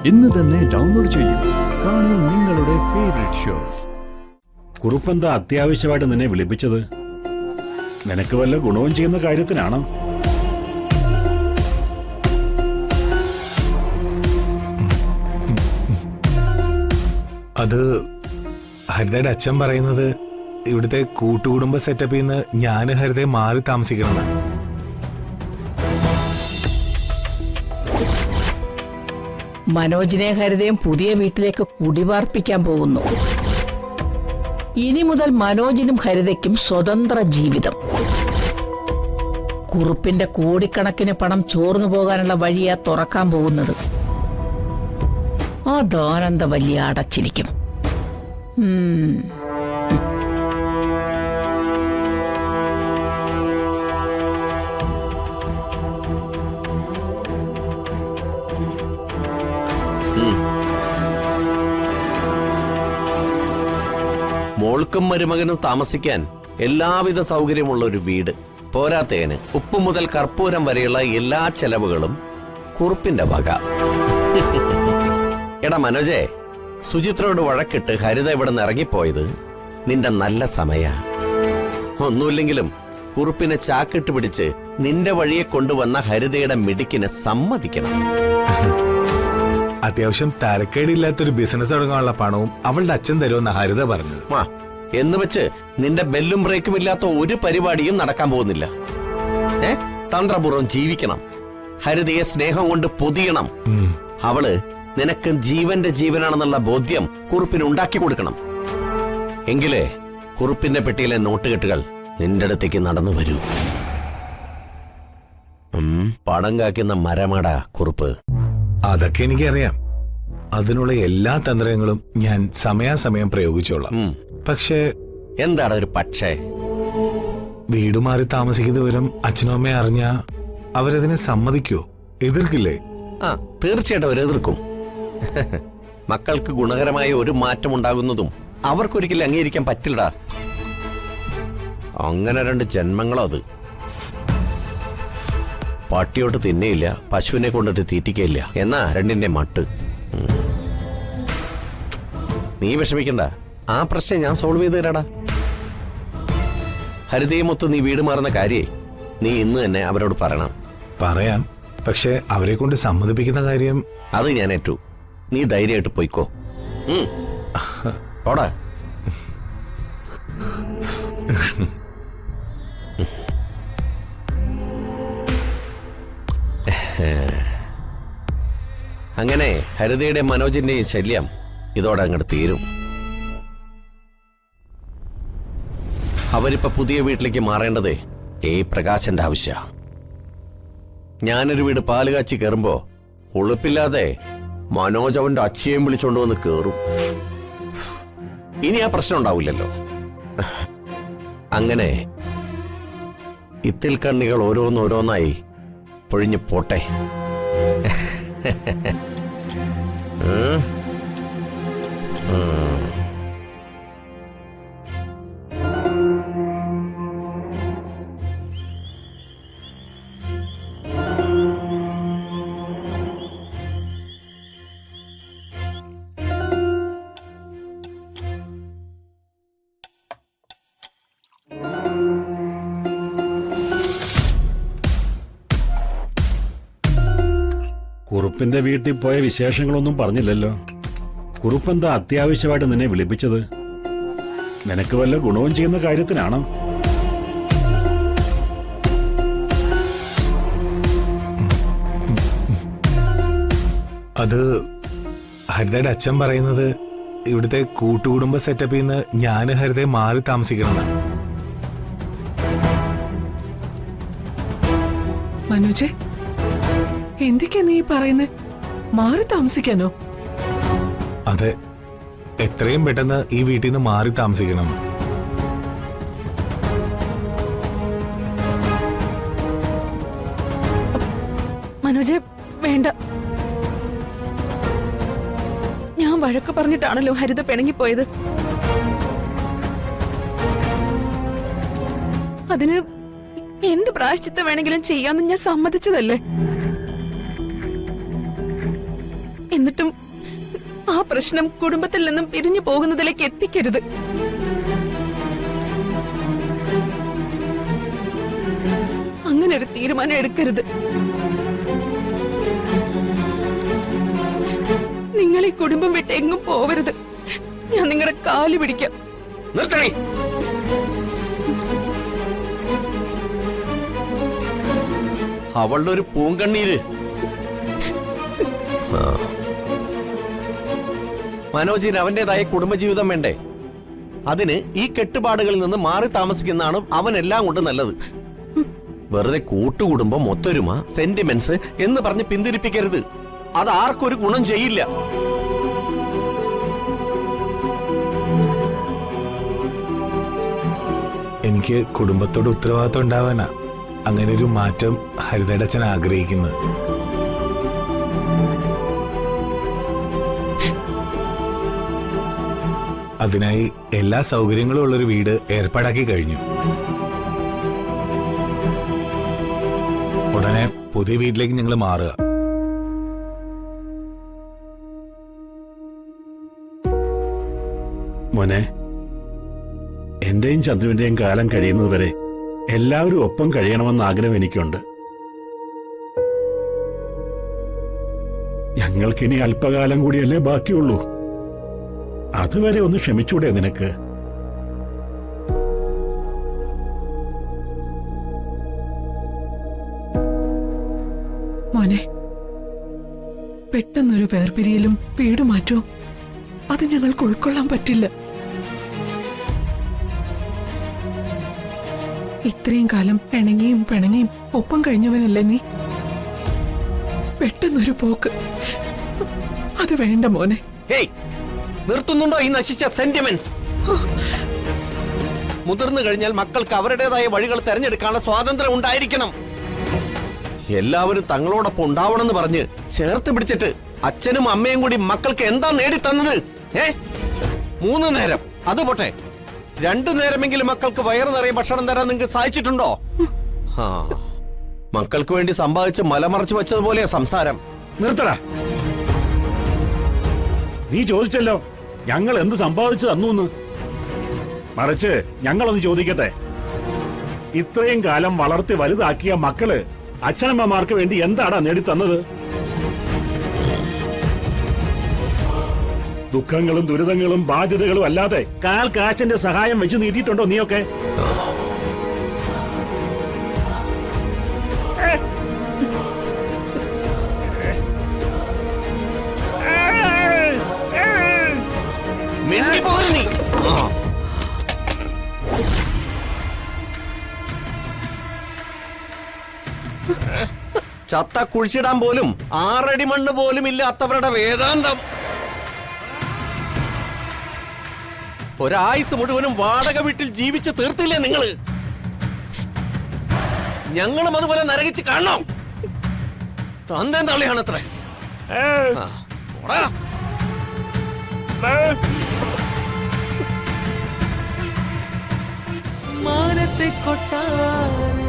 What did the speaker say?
ഇന്ന് തന്നെ ഡൗൺലോഡ് ചെയ്യൂ. കാണൂ നിങ്ങളുടെ ഫേവറേറ്റ് ഷോസ്. കുറുപ്പെന്താ അത്യാവശ്യമായിട്ട് നിന്നെ വിളിപ്പിച്ചത്? നിനക്ക് വല്ല ഗുണവും ചെയ്യുന്ന കാര്യത്തിനാണോ? അത് ഹരിതയുടെ അച്ഛൻ പറയുന്നത് ഇവിടുത്തെ കൂട്ടുകുടുംബ സെറ്റപ്പിൽ നിന്ന് ഞാൻ ഹരിതയെ മാറി താമസിക്കണമെന്നാണ്. മനോജിനെ ഹരിതയും പുതിയ വീട്ടിലേക്ക് കുടിപാർപ്പിക്കാൻ പോകുന്നു. ഇനി മുതൽ മനോജിനും ഹരിതയ്ക്കും സ്വതന്ത്ര ജീവിതം. കുറുപ്പിന്റെ കോടിക്കണക്കിന് പണം ചോർന്നു പോകാനുള്ള വഴിയാ തുറക്കാൻ പോകുന്നത്. അതാനന്ദ വലിയ അടച്ചിരിക്കും. മോൾക്കും മരുമകനും താമസിക്കാൻ എല്ലാവിധ സൗകര്യമുള്ള ഒരു വീട്. പോരാത്തതിന് ഉപ്പ് മുതൽ കർപ്പൂരം വരെയുള്ള എല്ലാ ചെലവുകളും കുറുപ്പിന്റെ വക. എടാ മനോജേ, സുചിത്രയോട് വഴക്കിട്ട് ഹരിത ഇവിടെ നിന്ന് ഇറങ്ങിപ്പോയത് നിന്റെ നല്ല സമയ. ഒന്നുമില്ലെങ്കിലും കുറുപ്പിനെ ചാക്കിട്ട് പിടിച്ച് നിന്റെ വഴിയെ കൊണ്ടുവന്ന ഹരിതയുടെ മിടുക്കിനെ സമ്മതിക്കണം. അത്യാവശ്യം തരക്കേടില്ലാത്തൊരു ബിസിനസ് തുടങ്ങാനുള്ള പണവും അവളുടെ അച്ഛൻ തരുമെന്ന ഹരിത പറഞ്ഞത്. എന്ന് വെച്ച് നിന്റെ ബെല്ലും ബ്രേക്കും ഇല്ലാത്ത ഒരു പരിപാടിയും നടക്കാൻ പോകുന്നില്ല. തന്ത്രപൂർവ്വം ജീവിക്കണം. ഹരിതയെ സ്നേഹം കൊണ്ട് പൊതിയണം. അവള് നിനക്ക് ജീവന്റെ ജീവനാണെന്നുള്ള ബോധ്യം കുറുപ്പിന് ഉണ്ടാക്കി കൊടുക്കണം. എങ്കിലേ കുറുപ്പിന്റെ പെട്ടിയിലെ നോട്ടുകെട്ടുകൾ നിന്റെ അടുത്തേക്ക് നടന്നു വരൂ. പടം കാക്കുന്ന മരമാടാ കുറുപ്പ്. അതൊക്കെ എനിക്കറിയാം. അതിനുള്ള എല്ലാ തന്ത്രങ്ങളും ഞാൻ സമയാസമയം പ്രയോഗിച്ചോളാം. പക്ഷേ എന്താണ് ഒരു പക്ഷേ? വീട് മാറി താമസിക്കുന്ന വിവരം അച്ഛനും അമ്മയും അറിഞ്ഞാ അവരതിനെ സമ്മതിക്കോ? എതിർക്കില്ലേ? തീർച്ചയായിട്ടും അവർ എതിർക്കും. മക്കൾക്ക് ഗുണകരമായ ഒരു മാറ്റം ഉണ്ടാകുന്നതും അവർക്കൊരിക്കലും അംഗീകരിക്കാൻ പറ്റില്ലടാ. അങ്ങനെ രണ്ട് ജന്മങ്ങളോ അത്. പട്ടിയോട്ട് തിന്നയില്ല, പശുവിനെ കൊണ്ടിട്ട് തീറ്റിക്കയില്ല എന്നാ രണ്ടിന്റെ മട്ട്. നീ വിഷമിക്കണ്ട, ആ പ്രശ്നം ഞാൻ സോൾവ് ചെയ്ത് തരാടാ. ഹരിതയുമൊത്ത് നീ വീട് മാറുന്ന കാര്യേ നീ ഇന്ന് തന്നെ അവരോട് പറയണം. പറയാം, പക്ഷെ അവരെ കൊണ്ട് സമ്മതിപ്പിക്കുന്ന കാര്യം അത് ഞാൻ ഏറ്റു. നീ ധൈര്യമായിട്ട് പോയിക്കോ. പോടാ. അങ്ങനെ ഹരിതയുടെ മനോജിന്റെയും ശല്യം ഇതോടെ അങ്ങോട്ട് തീരും. അവരിപ്പോ പുതിയ വീട്ടിലേക്ക് മാറേണ്ടതേ പ്രകാശന്റെ ആവശ്യ. ഞാനൊരു വീട് പാല് കാച്ചി കയറുമ്പോ ഉളുപ്പില്ലാതെ മനോജ് അവന്റെ അച്ഛയും വിളിച്ചോണ്ട് വന്ന് കേറും. ഇനി ആ പ്രശ്നം ഉണ്ടാവില്ലല്ലോ. അങ്ങനെ ഇത്തിൽ കണ്ണികൾ ഓരോന്നോരോന്നായി പൊഴിഞ്ഞു പോട്ടെ. കുറുപ്പിന്റെ വീട്ടിൽ പോയ വിശേഷങ്ങളൊന്നും പറഞ്ഞില്ലല്ലോ. കുറുപ്പെന്താ അത്യാവശ്യമായിട്ട് നിന്നെ വിളിപ്പിച്ചത്? നിനക്ക് വല്ല ഗുണവും ചെയ്യുന്ന കാര്യത്തിനാണോ? അത് ഹരിതയുടെ അച്ഛൻ പറയുന്നത് ഇവിടുത്തെ കൂട്ടുകുടുംബ സെറ്റപ്പിൽ നിന്ന് ഞാൻ ഹരിതയെ മാറി താമസിക്കണമെന്നാണ്. മനോജെ, എന്തൊക്കെയാ നീ പറയുന്നേ? മാറി താമസിക്കാനോ? അതെ, എത്രയും പെട്ടെന്ന് ഈ വീട്ടിൽ നിന്ന് മാറി താമസിക്കണം. മനോജെ വേണ്ട. ഞാൻ വഴക്ക് പറഞ്ഞിട്ടാണല്ലോ ഹരിത പിണങ്ങിപ്പോയത്. അതിന് എന്ത് പ്രായശ്ചിത്തം വേണമെങ്കിലും ചെയ്യാന്ന് ഞാൻ സമ്മതിച്ചതല്ലേ. എന്നിട്ടും ആ പ്രശ്നം കുടുംബത്തിൽ നിന്നും പിരിഞ്ഞു പോകുന്നതിലേക്ക് എത്തിക്കരുത്. അങ്ങനെ ഒരു തീരുമാനം എടുക്കരുത്. നിങ്ങൾ ഈ കുടുംബം വിട്ട് എങ്ങും പോവരുത്. ഞാൻ നിങ്ങളുടെ കാല് പിടിക്കാം. നിർത്തണേ. അവളുടെ ഒരു പൂങ്കണ്ണീര്. മനോജിന് അവന്റേതായ കുടുംബജീവിതം വേണ്ടേ? അതിന് ഈ കെട്ടുപാടുകളിൽ നിന്ന് മാറി താമസിക്കുന്നതാണ് അവൻ എല്ലാം കൊണ്ട് നല്ലത്. വെറുതെ കൂട്ടുകുടുംബം, ഒത്തൊരുമ, സെന്റിമെന്റ്സ് എന്ന് പറഞ്ഞ് പിന്തിരിപ്പിക്കരുത്. അത് ആർക്കൊരു ഗുണം ചെയ്യില്ല. എനിക്ക് കുടുംബത്തോട് ഉത്തരവാദിത്വം ഉണ്ടാവാനാ അങ്ങനെ ഒരു മാറ്റം ഹരിതയുടെ അച്ഛൻ ആഗ്രഹിക്കുന്നത്. അതിനായി എല്ലാ സൗകര്യങ്ങളും ഉള്ളൊരു വീട് ഏർപ്പാടാക്കി കഴിഞ്ഞു. ഉടനെ പുതിയ വീട്ടിലേക്ക് ഞങ്ങൾ മാറുക. മോനെ, എന്റെയും ചന്ദ്രുവിന്റെയും കാലം കഴിയുന്നത് വരെ എല്ലാവരും ഒപ്പം കഴിയണമെന്ന ആഗ്രഹം എനിക്കുണ്ട്. ഞങ്ങൾക്കിനി അല്പകാലം കൂടിയല്ലേ ബാക്കിയുള്ളൂ. അതുവരെ ഒന്ന് ക്ഷമിച്ചൂടെ നിനക്ക്? മോനെ, പെട്ടെന്നൊരു വേർപിരിയലും വീട് മാറ്റവും അത് ഞങ്ങൾക്ക് ഉൾക്കൊള്ളാൻ പറ്റില്ല. ഇത്രയും കാലം പിണങ്ങിയും ഒപ്പം കഴിഞ്ഞവനല്ലേ നീ? പെട്ടെന്നൊരു പോക്ക് അത് വേണ്ട മോനെ. ഹേയ്, നിർത്തുന്നുണ്ടോ ഈ നശിച്ച സെന്റിമെന്റ്സ്? മുതിർന്നു കഴിഞ്ഞാൽ മക്കൾക്ക് അവരുടേതായ വഴികൾ തെരഞ്ഞെടുക്കാനുള്ള സ്വാതന്ത്ര്യം ഉണ്ടായിരിക്കണം. എല്ലാവരും തങ്ങളോടൊപ്പം ഉണ്ടാവണമെന്ന് പറഞ്ഞ് ചേർത്ത് പിടിച്ചിട്ട് അച്ഛനും അമ്മയും കൂടി മക്കൾക്ക് എന്താ നേടിത്തന്നത്? 3 നേരം, അത് പോട്ടെ, 2 നേരമെങ്കിലും മക്കൾക്ക് വയറു നിറയെ ഭക്ഷണം തരാൻ നിങ്ങൾക്ക് സാധിച്ചിട്ടുണ്ടോ? മക്കൾക്ക് വേണ്ടി സമ്പാദിച്ച് മലമറച്ചു വെച്ചതുപോലെയാ സംസാരം. നിർത്തടാ. നീ ചോദിച്ചല്ലോ ഞങ്ങൾ എന്ത് സമ്പാദിച്ചു തന്നു. മറിച്ച് ഞങ്ങളൊന്ന് ചോദിക്കട്ടെ, ഇത്രയും കാലം വളർത്തി വലുതാക്കിയ മക്കള് അച്ഛനമ്മമാർക്ക് വേണ്ടി എന്താടാ നേടിത്തന്നത്? ദുഃഖങ്ങളും ദുരിതങ്ങളും ബാധ്യതകളും അല്ലാതെ കാൽ കാശിന്റെ സഹായം വെച്ച് നീട്ടിയിട്ടുണ്ടോ നീയൊക്കെ? ചത്ത കുഴിച്ചിടാൻ പോലും 6 അടി മണ്ണ് പോലും ഇല്ലാത്തവരുടെ വേദാന്തം. ഒരായുസ് മുഴുവനും വാടക വീട്ടിൽ ജീവിച്ച് തീർത്തില്ലേ നിങ്ങള്? ഞങ്ങളും അതുപോലെ നരകിച്ച് കാണണം. തന്തേം തള്ളിയാണത്ര. മാനത്തെ കൊട്ടാര